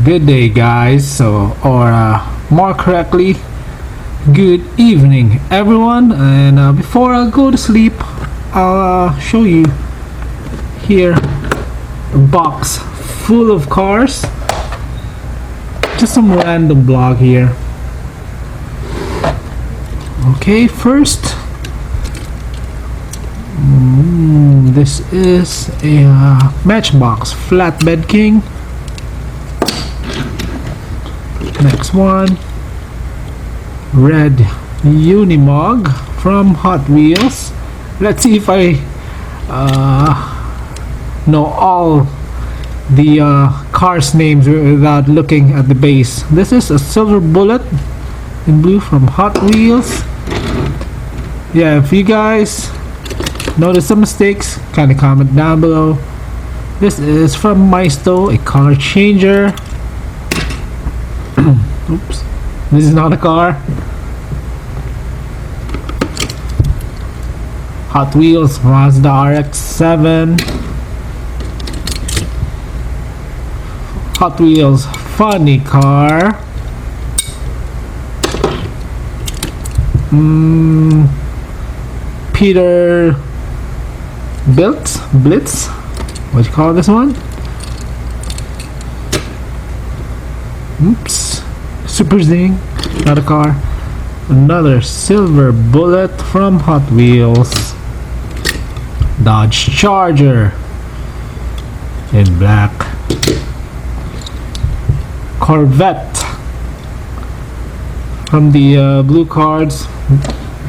Good day, guys. Or more correctly, good evening, everyone. And before I go to sleep, I'll show you here a box full of cars. Just some random blog here. Okay, first, this is a Matchbox Flatbed King. Next one, red Unimog from Hot Wheels. Let's see if I know all the cars' names without looking at the base. This is a Silver Bullet in blue from Hot Wheels. Yeah, if you guys notice some mistakes, kind of comment down below. This is from Maisto, a color changer. Oops, this is not a car. Hot Wheels Mazda RX-7. Hot Wheels Funny Car. Peter Blitz. What do you call this one? Oops. Super Zing, not a car. Another Silver Bullet from Hot Wheels. Dodge Charger in black. Corvette from the blue cards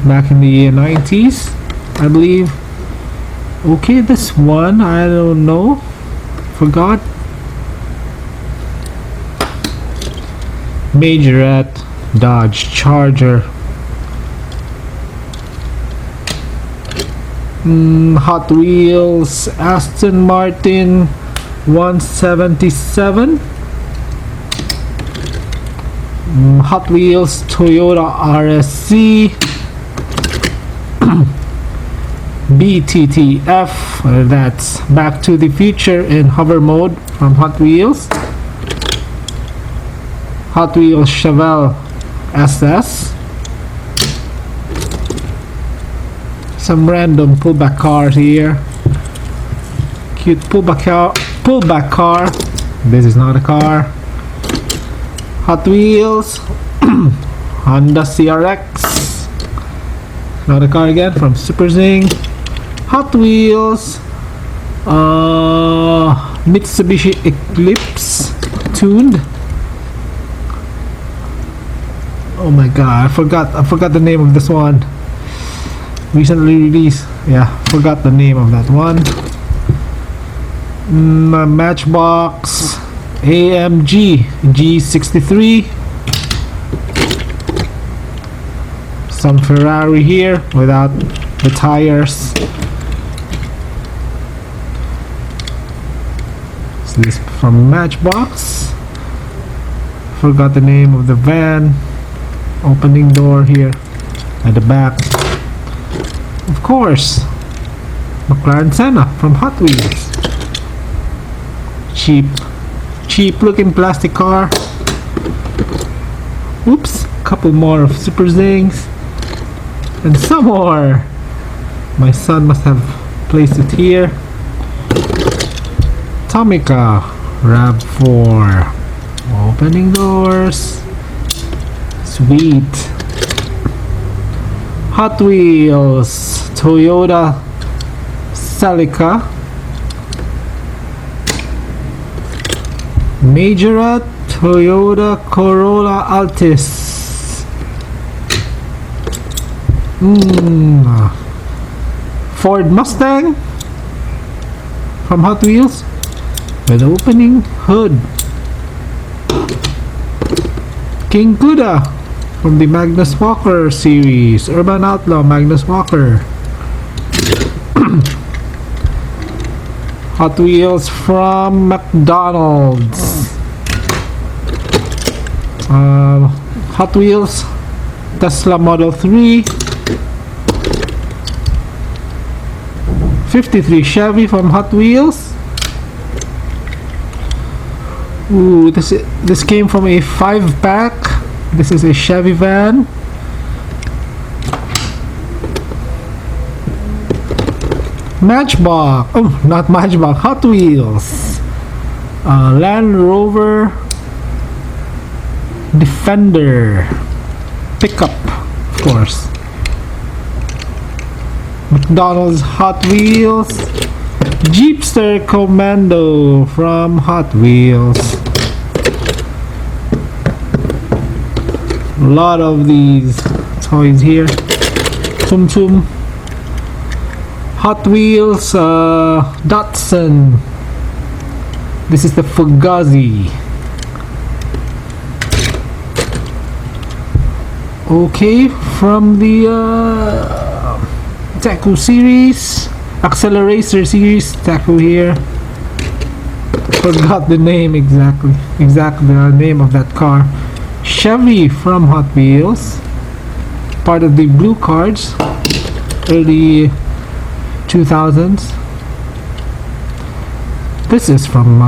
back in the 90s, I believe. Okay, this one I don't know, forgot. Majorette Dodge Charger. Hot Wheels Aston Martin 177. Hot Wheels Toyota RSC. BTTF, that's Back to the Future in hover mode from Hot Wheels. Hot Wheels Chevelle SS. Some random pullback cars here. Cute pullback car. This is not a car. Hot Wheels Honda CRX. Not a car again from Super Zing. Hot Wheels Mitsubishi Eclipse tuned. Oh my god, I forgot the name of this one. Recently released. Yeah, forgot the name of that one. Matchbox AMG G63. Some Ferrari here without the tires. So this from Matchbox. Forgot the name of the van. Opening door here at the back. Of course, McLaren Senna from Hot Wheels. Cheap looking plastic car. Oops, couple more of Super Zings. And some more. My son must have placed it here. Tomica RAV4. Opening doors. Sweet. Hot Wheels Toyota Celica. Majorette Toyota Corolla Altis. Ford Mustang from Hot Wheels with opening hood. King Cuda from the Magnus Walker series, Urban Outlaw Magnus Walker. Hot Wheels from McDonald's. Hot Wheels Tesla Model 3. 53 Chevy from Hot Wheels. Ooh, this came from a 5-pack. This is a Chevy van. Matchbox. Oh, not Matchbox. Hot Wheels. Land Rover Defender pickup, of course. McDonald's Hot Wheels. Jeepster Commando from Hot Wheels. A lot of these toys here. Tsum Tsum. Hot Wheels Datsun. This is the Fugazi. Okay, from the Taku series, Accelerator series, Taku here. Forgot the name exactly the name of that car. Chevy from Hot Wheels, part of the blue cards, early 2000s. This is from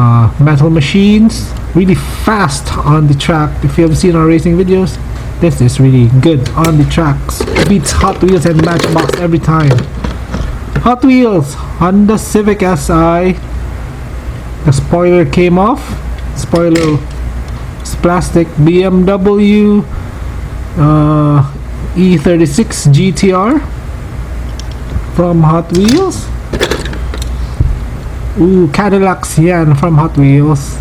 Metal Machines, really fast on the track. If you have seen our racing videos, this is really good on the tracks. Beats Hot Wheels and Matchbox every time. Hot Wheels Honda Civic Si. The spoiler came off. Spoiler is plastic. BMW E36 GTR from Hot Wheels. Ooh, Cadillac Sian from Hot Wheels.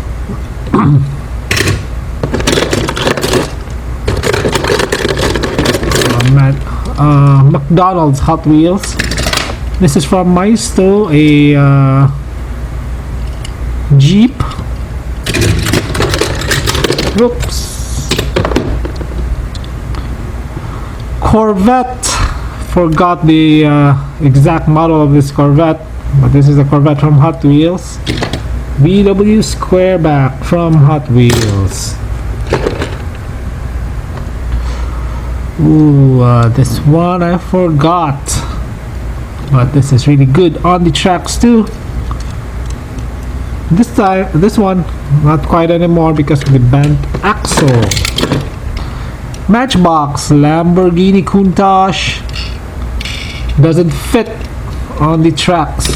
McDonald's Hot Wheels. This is from Maisto, a Jeep. Oops. Corvette. Forgot the exact model of this Corvette, but this is a Corvette from Hot Wheels. VW Squareback from Hot Wheels. Ooh, this one I forgot, but this is really good on the tracks too. This one not quite anymore because of the bent axle. Matchbox Lamborghini Countach doesn't fit on the tracks.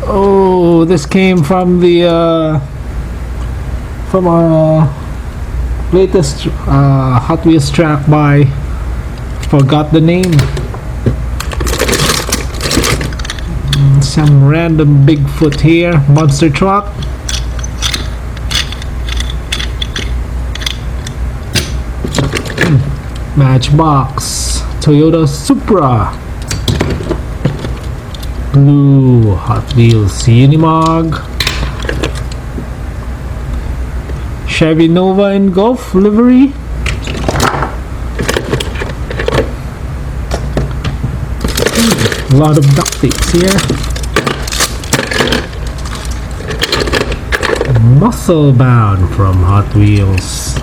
Oh, this came from the from our latest Hot Wheels track by, forgot the name. Some random Bigfoot here. Monster truck. Matchbox Toyota Supra. Blue Hot Wheels Unimog. Chevy Nova and Golf livery. A lot of duct tapes here. Muscle Bound from Hot Wheels.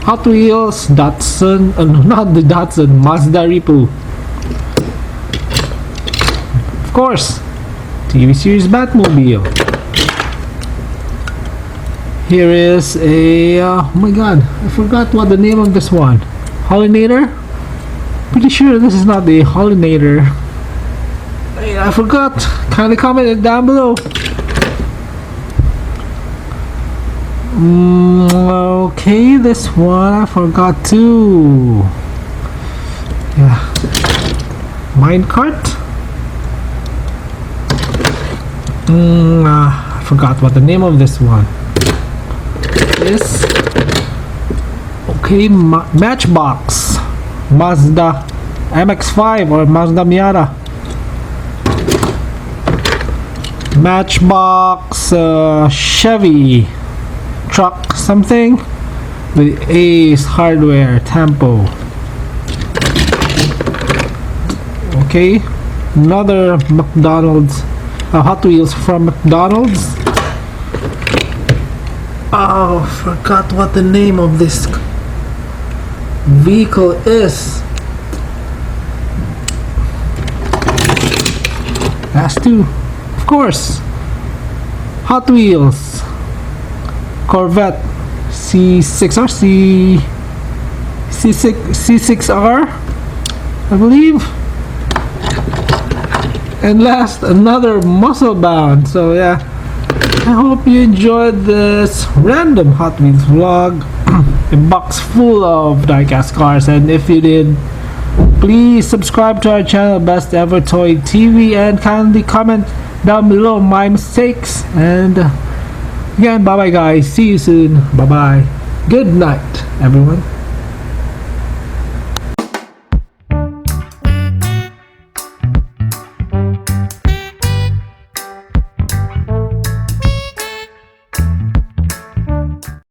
Hot Wheels Datsun, not the Datsun, Mazda Ripu. Of course, TV series Batmobile. Here is a oh my god, I forgot what the name of this one. Hollinator? Pretty sure this is not the Hollinator. I forgot. Kindly comment it down below. Okay, this one I forgot too. Yeah. Minecart? I forgot what the name of this one is. Okay, Matchbox Mazda MX-5 or Mazda Miata. Matchbox Chevy truck something with Ace Hardware Tempo. Okay, another McDonald's Hot Wheels from McDonald's. Oh, forgot what the name of this vehicle is. Last two. Of course. Hot Wheels. Corvette C6R, C6R, I believe. And last, another Muscle Bound. So yeah, I hope you enjoyed this random Hot Wheels vlog. A box full of diecast cars, and if you did, please subscribe to our channel, Best Ever Toy TV, and kindly comment down below my mistakes. And again, bye bye guys, see you soon, bye bye, good night everyone.